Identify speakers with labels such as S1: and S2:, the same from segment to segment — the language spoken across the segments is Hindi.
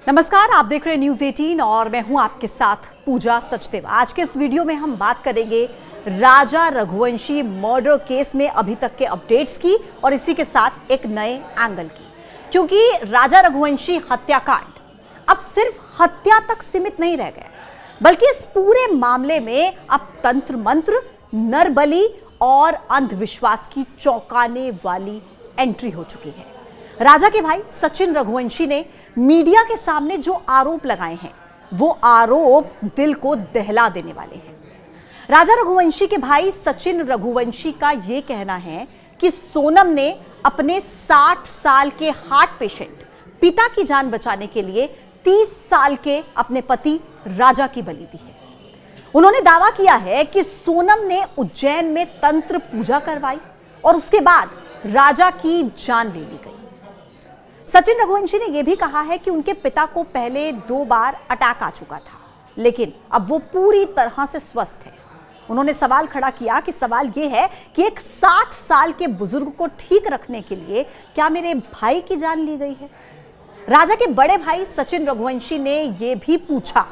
S1: नमस्कार, आप देख रहे हैं न्यूज 18 और मैं हूं आपके साथ पूजा सचदेव। आज के इस वीडियो में हम बात करेंगे राजा रघुवंशी मर्डर केस में अभी तक के अपडेट्स की और इसी के साथ एक नए एंगल की, क्योंकि राजा रघुवंशी हत्याकांड अब सिर्फ हत्या तक सीमित नहीं रह गया, बल्कि इस पूरे मामले में अब तंत्र मंत्र, नरबली और अंधविश्वास की चौंकाने वाली एंट्री हो चुकी है। राजा के भाई सचिन रघुवंशी ने मीडिया के सामने जो आरोप लगाए हैं, वो आरोप दिल को दहला देने वाले हैं। राजा रघुवंशी के भाई सचिन रघुवंशी का यह कहना है कि सोनम ने अपने 60 साल के हार्ट पेशेंट पिता की जान बचाने के लिए 30 साल के अपने पति राजा की बलि दी है। उन्होंने दावा किया है कि सोनम ने उज्जैन में तंत्र पूजा करवाई और उसके बाद राजा की जान ले ली गई। सचिन रघुवंशी ने यह भी कहा है कि उनके पिता को पहले 2 बार अटैक आ चुका था, लेकिन अब वो पूरी तरह से स्वस्थ है। उन्होंने सवाल खड़ा किया कि सवाल यह है कि एक 60 साल के बुजुर्ग को ठीक रखने के लिए क्या मेरे भाई की जान ली गई है? राजा के बड़े भाई सचिन रघुवंशी ने यह भी पूछा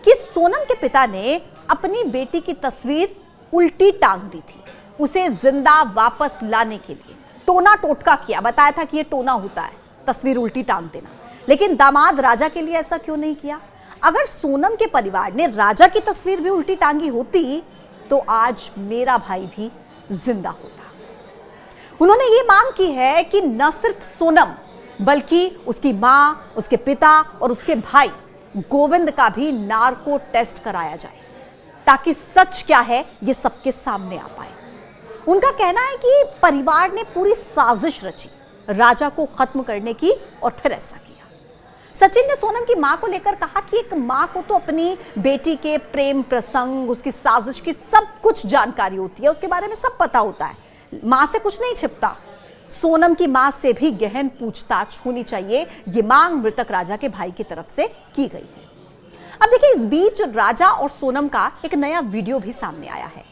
S1: कि सोनम के पिता ने अपनी बेटी की तस्वीर उल्टी टांग दी थी, उसे जिंदा वापस लाने के लिए टोना टोटका किया, बताया था कि यह टोना होता है तस्वीर उल्टी टांग देना, लेकिन दामाद राजा के लिए ऐसा क्यों नहीं किया? अगर सोनम के परिवार ने राजा की तस्वीर भी उल्टी टांगी होती तो आज मेरा भाई भी जिंदा होता। उन्होंने ये मांग की है कि न सिर्फ सोनम बल्कि उसकी मां, उसके पिता और उसके भाई गोविंद का भी नार्को टेस्ट कराया जाए, ताकि सच क्या है ये सबके सामने आ पाए। उनका कहना है कि परिवार ने पूरी साजिश रची राजा को खत्म करने की और फिर ऐसा किया। सचिन ने सोनम की मां को लेकर कहा कि एक मां को तो अपनी बेटी के प्रेम प्रसंग, उसकी साजिश की सब कुछ जानकारी होती है, उसके बारे में सब पता होता है, मां से कुछ नहीं छिपता। सोनम की मां से भी गहन पूछताछ होनी चाहिए, ये मांग मृतक राजा के भाई की तरफ से की गई है। अब देखिए, इस बीच राजा और सोनम का एक नया वीडियो भी सामने आया है,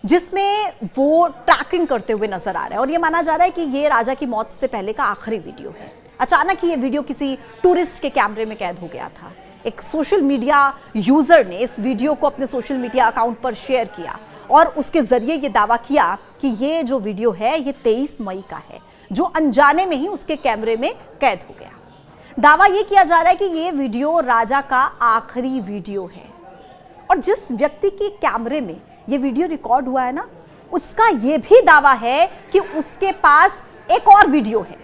S1: जिसमें वो ट्रैकिंग करते हुए नजर आ रहा है और ये माना जा रहा है कि ये राजा की मौत से पहले का आखिरी वीडियो है। अचानक ही ये वीडियो किसी टूरिस्ट के कैमरे में कैद हो गया था। एक सोशल मीडिया यूजर ने इस वीडियो को अपने सोशल मीडिया अकाउंट पर शेयर किया और उसके जरिए ये दावा किया कि ये जो वीडियो है ये 23 मई का है, जो अनजाने में ही उसके कैमरे में कैद हो गया। दावा ये किया जा रहा है कि ये वीडियो राजा का आखिरी वीडियो है और जिस व्यक्ति के कैमरे में ये वीडियो रिकॉर्ड हुआ है ना, उसका ये भी दावा है कि उसके पास एक और वीडियो है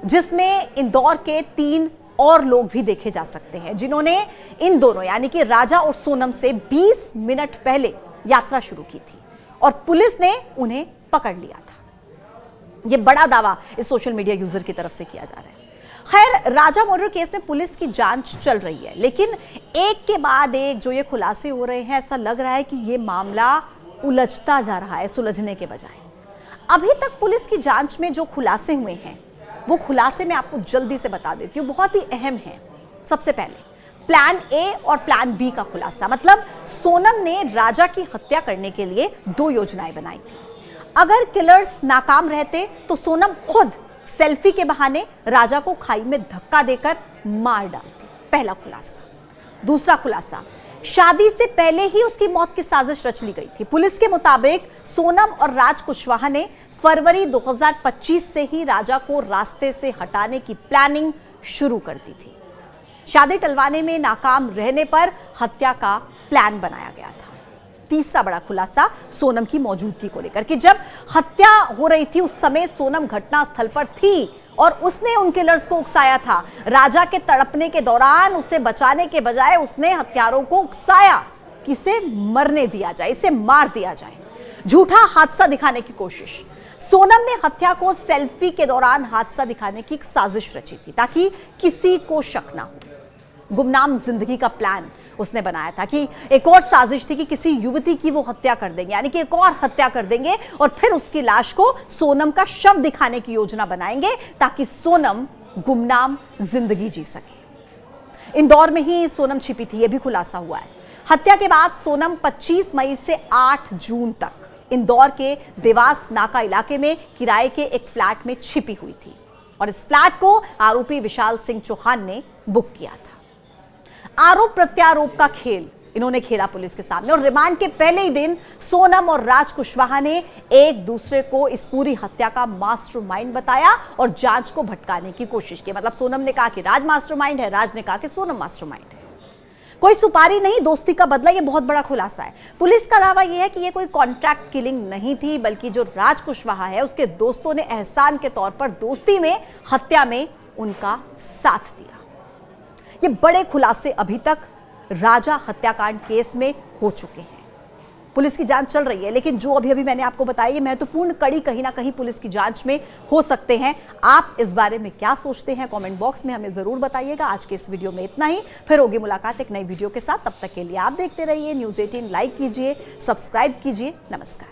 S1: जिसमें इंदौर के 3 और लोग भी देखे जा सकते हैं, जिन्होंने इन दोनों यानी कि राजा और सोनम से 20 मिनट पहले यात्रा शुरू की थी और पुलिस ने उन्हें पकड़ लिया था। यह बड़ा दावा इस सोशल मीडिया यूजर की तरफ से किया जा रहा है। खैर, राजा मर्डर केस में पुलिस की जांच चल रही है, लेकिन एक के बाद एक जो ये खुलासे हो रहे हैं, ऐसा लग रहा है कि ये मामला उलझता जा रहा है सुलझने के बजाय। अभी तक पुलिस की जांच में जो खुलासे हुए हैं, वो खुलासे मैं आपको जल्दी से बता देती हूँ, बहुत ही अहम है। सबसे पहले प्लान ए और प्लान बी का खुलासा, मतलब सोनम ने राजा की हत्या करने के लिए 2 योजनाएं बनाई थी। अगर किलर्स नाकाम रहते तो सोनम खुद सेल्फी के बहाने राजा को खाई में धक्का देकर मार डालती। पहला खुलासा। दूसरा खुलासा, शादी से पहले ही उसकी मौत की साजिश रच ली गई थी। पुलिस के मुताबिक सोनम और राज कुशवाहा ने फरवरी 2025 से ही राजा को रास्ते से हटाने की प्लानिंग शुरू कर दी थी। शादी टलवाने में नाकाम रहने पर हत्या का प्लान बनाया गया था। तीसरा बड़ा खुलासा सोनम की मौजूदगी को लेकर कि जब हत्या हो रही थी उस समय सोनम घटनास्थल पर थी और उसने उन किलर्स को उकसाया था। राजा के तड़पने के दौरान उसे बचाने के बजाय उसने हत्यारों को उकसाया कि इसे मरने दिया जाए, इसे मार दिया जाए। झूठा हादसा दिखाने की कोशिश। सोनम ने हत्या को सेल्फी के दौरान हादसा दिखाने की एक साजिश रची थी ताकि किसी को शक ना हो। गुमनाम जिंदगी का प्लान उसने बनाया था कि एक और साजिश थी कि किसी युवती की वो हत्या कर देंगे, यानी कि एक और हत्या कर देंगे और फिर उसकी लाश को सोनम का शव दिखाने की योजना बनाएंगे ताकि सोनम गुमनाम जिंदगी जी सके। इंदौर में ही सोनम छिपी थी, यह भी खुलासा हुआ है। हत्या के बाद सोनम 25 मई से 8 जून तक इंदौर के देवास नाका इलाके में किराए के एक फ्लैट में छिपी हुई थी। और इस फ्लैट को आरोपी विशाल सिंह चौहान ने बुक किया था। आरोप प्रत्यारोप का खेल इन्होंने खेला पुलिस के सामने और रिमांड के पहले ही दिन सोनम और राज कुशवाहा ने एक दूसरे को इस पूरी हत्या का मास्टरमाइंड बताया और जांच को भटकाने की कोशिश की। मतलब सोनम ने कहा कि राज मास्टरमाइंड है, राज ने कहा कि सोनम मास्टरमाइंड है। कोई सुपारी नहीं, दोस्ती का बदला, यह बहुत बड़ा खुलासा है। पुलिस का दावा यह है कि यह कोई कॉन्ट्रैक्ट किलिंग नहीं थी, बल्कि जो राज कुशवाहा है उसके दोस्तों ने एहसान के तौर पर दोस्ती में हत्या में उनका साथ दिया। ये बड़े खुलासे अभी तक राजा हत्याकांड केस में हो चुके हैं। पुलिस की जांच चल रही है, लेकिन जो अभी मैंने आपको बताया ये महत्वपूर्ण कड़ी कहीं ना कहीं पुलिस की जांच में हो सकते हैं। आप इस बारे में क्या सोचते हैं कमेंट बॉक्स में हमें जरूर बताइएगा। आज के इस वीडियो में इतना ही, फिर होगी मुलाकात एक नई वीडियो के साथ। तब तक के लिए आप देखते रहिए न्यूज़ 18, लाइक कीजिए, सब्सक्राइब कीजिए। नमस्कार।